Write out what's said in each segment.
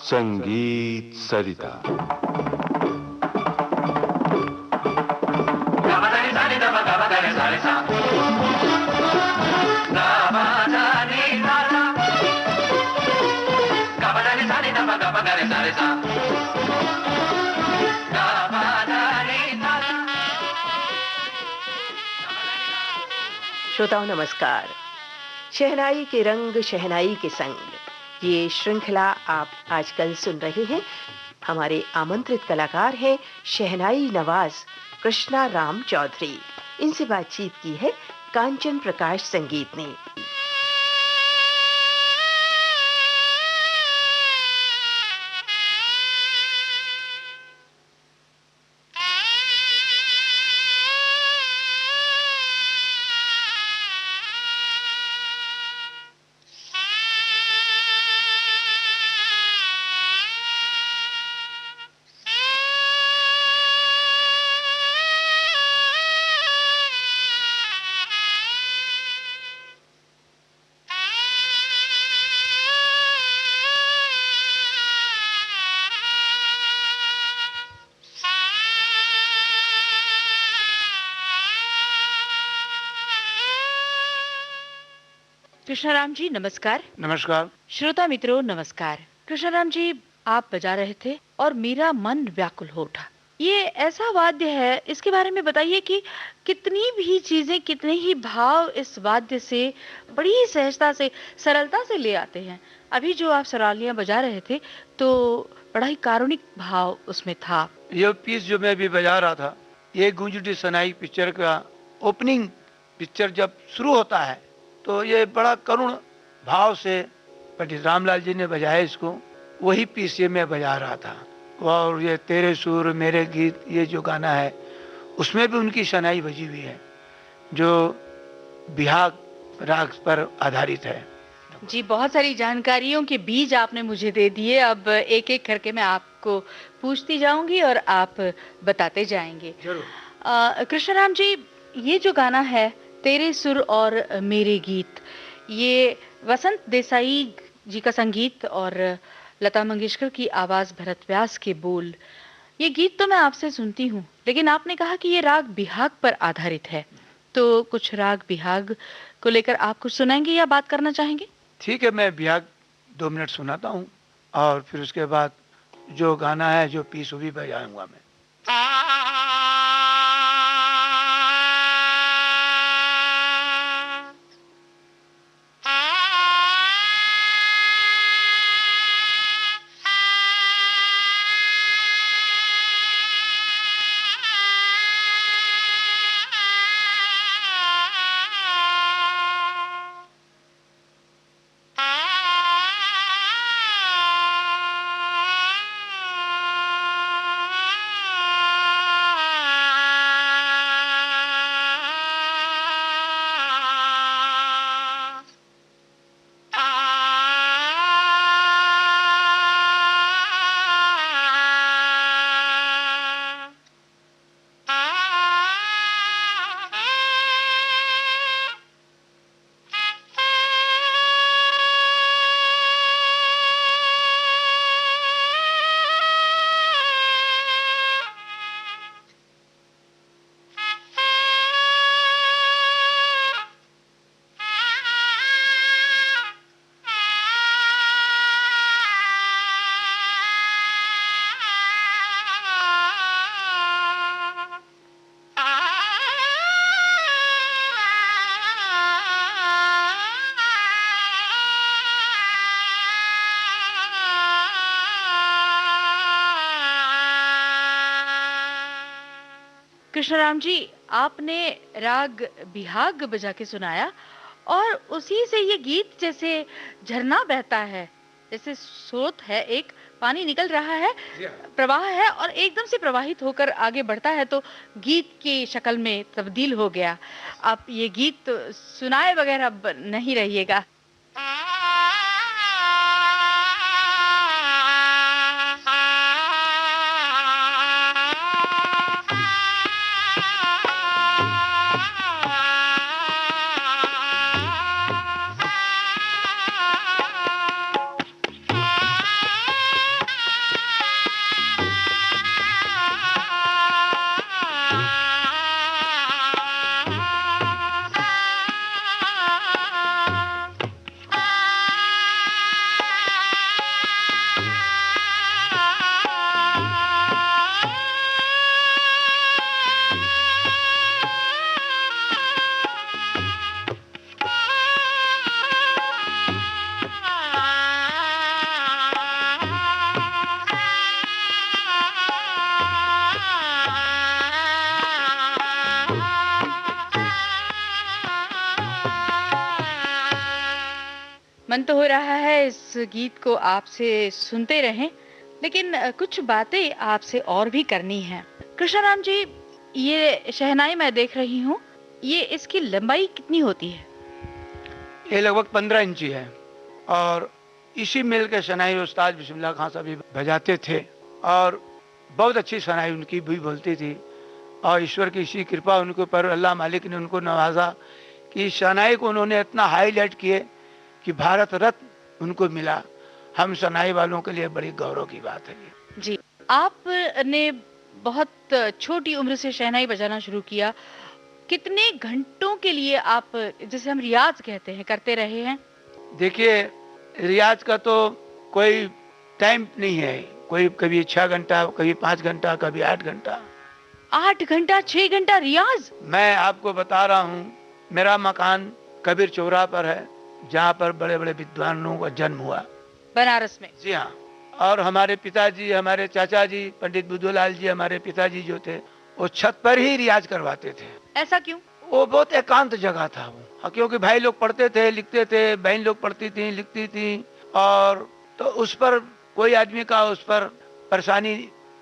संगीत सरिता। श्रोताओं नमस्कार। शहनाई के रंग शहनाई के संग ये श्रृंखला आप आजकल सुन रहे हैं। हमारे आमंत्रित कलाकार हैं शहनाई नवाज कृष्णा राम चौधरी। इनसे बातचीत की है कांचन प्रकाश संगीत ने। कृष्णाराम जी नमस्कार। नमस्कार। श्रोता मित्रों नमस्कार। कृष्णाराम जी आप बजा रहे थे और मेरा मन व्याकुल हो उठा। ये ऐसा वाद्य है, इसके बारे में बताइए कि कितनी भी चीजें, कितने ही भाव इस वाद्य से बड़ी सहजता से, सरलता से ले आते हैं। अभी जो आप सरालियां बजा रहे थे तो बड़ा ही कारुणिक भाव उसमें था। ये पीस जो मैं अभी बजा रहा था, ये गूंजटी सनाई पिक्चर का ओपनिंग पिक्चर जब शुरू होता है तो ये बड़ा करुण भाव से पंडित रामलाल जी ने बजाया इसको। वही पीस ये मैं बजा रहा था। और ये तेरे सुर मेरे गीत, ये जो गाना है उसमें भी उनकी शनाई बजी हुई है जो बिहाग राग पर आधारित है। जी, बहुत सारी जानकारियों के बीज आपने मुझे दे दिए। अब एक एक करके मैं आपको पूछती जाऊंगी और आप बताते जाएंगे। जरूर। कृष्णराम जी, ये जो गाना है तेरे सुर और मेरे गीत, ये वसंत देसाई जी का संगीत और लता मंगेशकर की आवाज, भरत व्यास के बोल। ये गीत तो मैं आपसे सुनती हूँ, लेकिन आपने कहा कि ये राग बिहाग पर आधारित है, तो कुछ राग बिहाग को लेकर आप कुछ सुनाएंगे या बात करना चाहेंगे? ठीक है, मैं बिहाग 2 मिनट सुनाता हूँ और फिर उसके बाद जो गाना है, जो पीस, वो भी बजाऊंगा मैं। कृष्णराम जी, आपने राग बिहाग बजा के सुनाया और उसी से ये गीत जैसे झरना बहता है, जैसे स्रोत है, एक पानी निकल रहा है, प्रवाह है और एकदम से प्रवाहित होकर आगे बढ़ता है तो गीत की शक्ल में तब्दील हो गया। आप ये गीत सुनाए बगैर अब नहीं रहिएगा। मन तो हो रहा है इस गीत को आपसे सुनते रहें, लेकिन कुछ बातें आपसे और भी करनी है। कृष्णाराम जी, ये शहनाई मैं देख रही हूँ, ये इसकी लंबाई कितनी होती है? ये लगभग 15 इंची है और इसी मिल के शनाई उस्ताद बिस्मिल्लाह खां साहब भी बजाते थे और बहुत अच्छी शनाई उनकी भी बोलती थी और ईश्वर की इसी कृपा उनके ऊपर, अल्लाह मालिक ने उनको नवाजा कि शनाई को उन्होंने इतना हाईलाइट किए कि भारत रत्न उनको मिला। हम शनाई वालों के लिए बड़ी गौरव की बात है ये। जी, आपने बहुत छोटी उम्र से शहनाई बजाना शुरू किया। कितने घंटों के लिए आप, जिसे हम रियाज कहते हैं, करते रहे हैं? देखिए, रियाज का तो कोई टाइम नहीं है, कोई कभी 6 घंटा, कभी 5 घंटा, कभी 8 घंटा। 8 घंटा, 6 घंटा रियाज? मैं आपको बता रहा हूँ, मेरा मकान कबीर चौराहा पर है, जहाँ पर बड़े बड़े विद्वानों का जन्म हुआ, बनारस में। जी हाँ। और हमारे पिताजी, हमारे चाचा जी पंडित बुद्धूलाल जी, हमारे पिताजी जो थे, वो छत पर ही रियाज करवाते थे। ऐसा क्यों? वो बहुत एकांत जगह था वो। हाँ, क्योंकि भाई लोग पढ़ते थे, लिखते थे, बहन लोग पढ़ती थी, लिखती थी, और तो उस पर कोई आदमी का उस पर परेशानी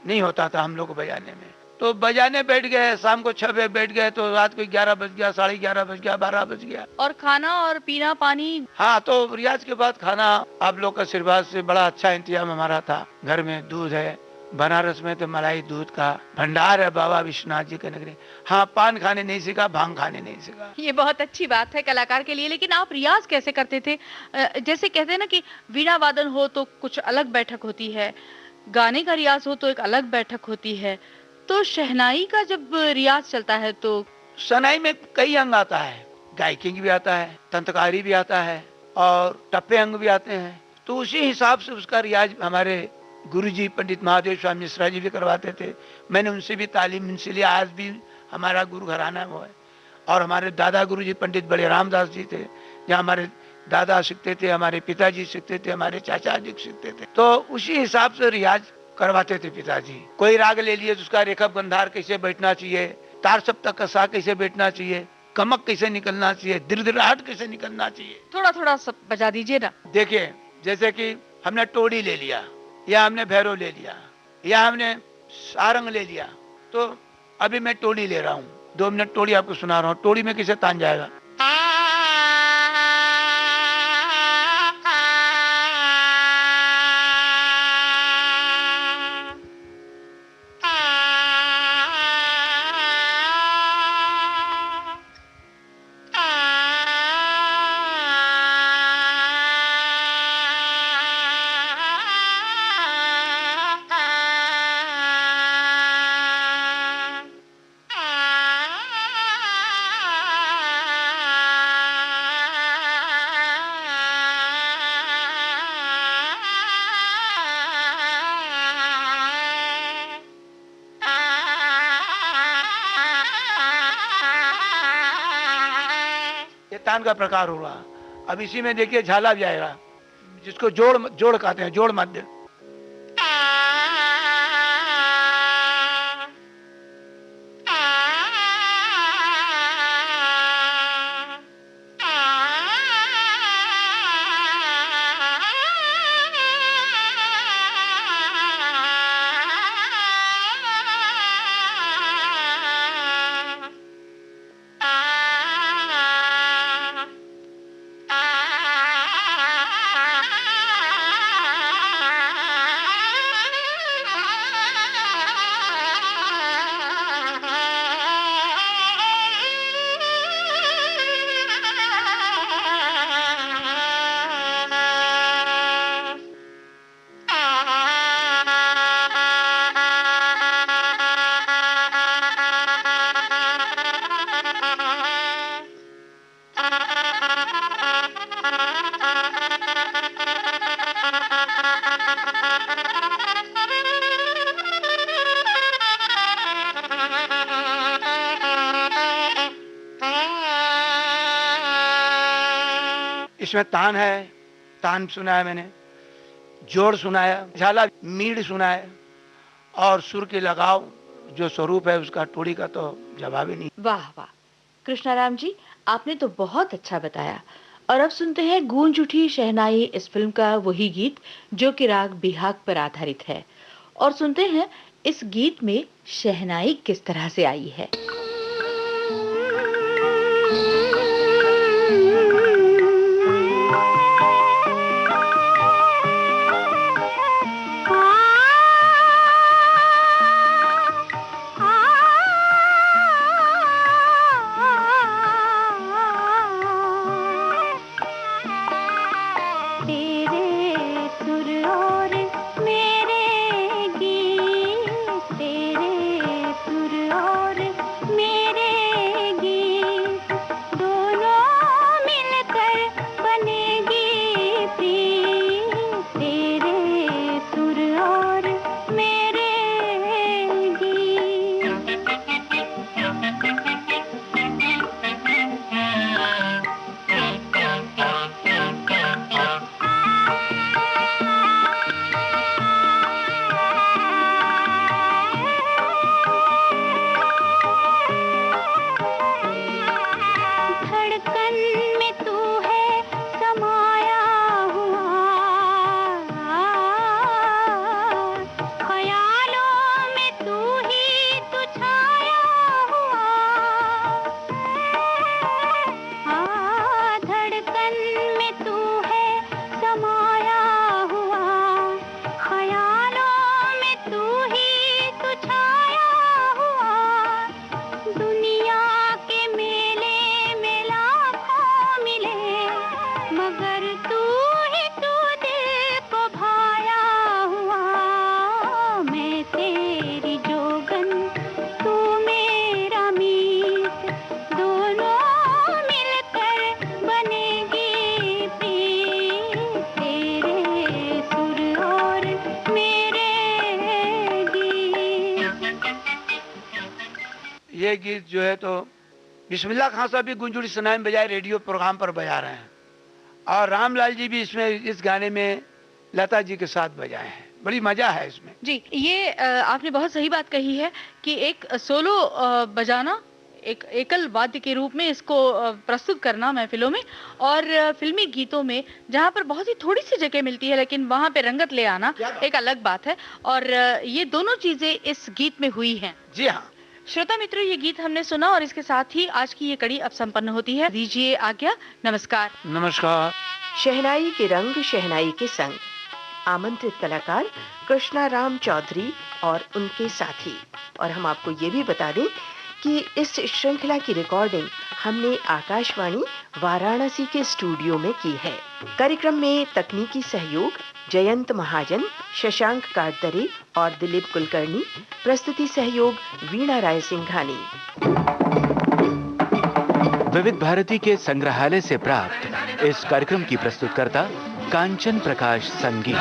नहीं होता था हम लोग को बजाने में। तो बजाने बैठ गए, शाम को 6 बजे बैठ गए तो रात को 11 बज गया, 11:30 बज गया, 12 बज गया। और खाना और पीना, पानी? हाँ, तो रियाज के बाद खाना आप लोग का आशीर्वाद से बड़ा अच्छा इंतजाम हमारा था। घर में दूध है, बनारस में तो मलाई दूध का भंडार है बाबा विश्वनाथ जी के नगरी। हाँ, पान खाने नहीं सीखा, भांग खाने नहीं सीखा। ये बहुत अच्छी बात है कलाकार के लिए। लेकिन आप रियाज कैसे करते थे? जैसे कहते हैं ना कि वीणा वादन हो तो कुछ अलग बैठक होती है, गाने का रियाज हो तो एक अलग बैठक होती है, तो शहनाई का जब रियाज चलता है तो? शहनाई में कई अंग आता है, गायकी भी आता है, तंत्रकारी भी आता है और टप्पे अंग भी आते हैं। तो उसी हिसाब से उसका रियाज हमारे गुरुजी पंडित महादेव स्वामी मिश्रा जी भी करवाते थे। मैंने उनसे भी तालीम इनसे लिया, आज भी हमारा गुरु घराना वो है। और हमारे दादा गुरुजी पंडित बड़े रामदास जी थे, जहाँ हमारे दादा सीखते थे, हमारे पिताजी सीखते थे, हमारे चाचा जी सीखते थे। तो उसी हिसाब से रियाज करवाते थे पिताजी। कोई राग ले लिए तो उसका रेखा गंधार कैसे बैठना चाहिए, तार सप्तक का सा कैसे बैठना चाहिए, कमक कैसे निकलना चाहिए, दृढ़ कैसे निकलना चाहिए। थोड़ा थोड़ा सब बजा दीजिए ना। देखिए, जैसे कि हमने टोड़ी ले लिया, या हमने भैरव ले लिया, या हमने सारंग ले लिया, तो अभी मैं टोड़ी ले रहा हूँ, 2 मिनट टोड़ी आपको सुना रहा हूँ। टोड़ी में कैसे तान जाएगा। तान का प्रकार होगा। अब इसी में देखिए झाला भी आएगा, जिसको जोड़ जोड़ कहते हैं, जोड़ मध्य। इसमें तान है, तान सुना है मैंने, जोड़ सुनाया, झाला मीड़ सुना है, और सुर के लगाव जो स्वरूप है उसका टोड़ी का तो जवाब ही नहीं। वाह वाह कृष्णाराम जी, आपने तो बहुत अच्छा बताया। और अब सुनते हैं गूंज उठी शहनाई इस फिल्म का वही गीत जो कि राग बिहाग पर आधारित है, और सुनते हैं इस गीत में शहनाई किस तरह से आई है। ये गीत जो है तो बिस्मिल्लाह खान साहब भी गूंज उठी शहनाई में बजाए रेडियो प्रोग्राम पर बजा रहे हैं, और रामलाल जी भी इसमें इस गाने में लता जी के साथ बजाए हैं। बड़ी मजा है इसमें। जी, ये आपने बहुत सही बात कही है कि एक सोलो बजाना, एक एकल वाद्य के रूप में इसको प्रस्तुत करना महफिलों में और फिल्मी गीतों में, जहाँ पर बहुत ही थोड़ी सी जगह मिलती है लेकिन वहाँ पे रंगत ले आना एक अलग बात है, और ये दोनों चीजें इस गीत में हुई हैं। जी हाँ श्रोता मित्रों, ये गीत हमने सुना और इसके साथ ही आज की ये कड़ी अब संपन्न होती है। दीजिए आज्ञा, नमस्कार। नमस्कार। शहनाई के रंग शहनाई के संग, आमंत्रित कलाकार कृष्णा राम चौधरी और उनके साथी। और हम आपको ये भी बता दें कि इस श्रृंखला की रिकॉर्डिंग हमने आकाशवाणी वाराणसी के स्टूडियो में की है। कार्यक्रम में तकनीकी सहयोग जयंत महाजन, शशांक काटदरे और दिलीप कुलकर्णी। प्रस्तुति सहयोग वीणा राय सिंघानी। विविध भारती के संग्रहालय से प्राप्त इस कार्यक्रम की प्रस्तुतकर्ता कांचन प्रकाश संगीत।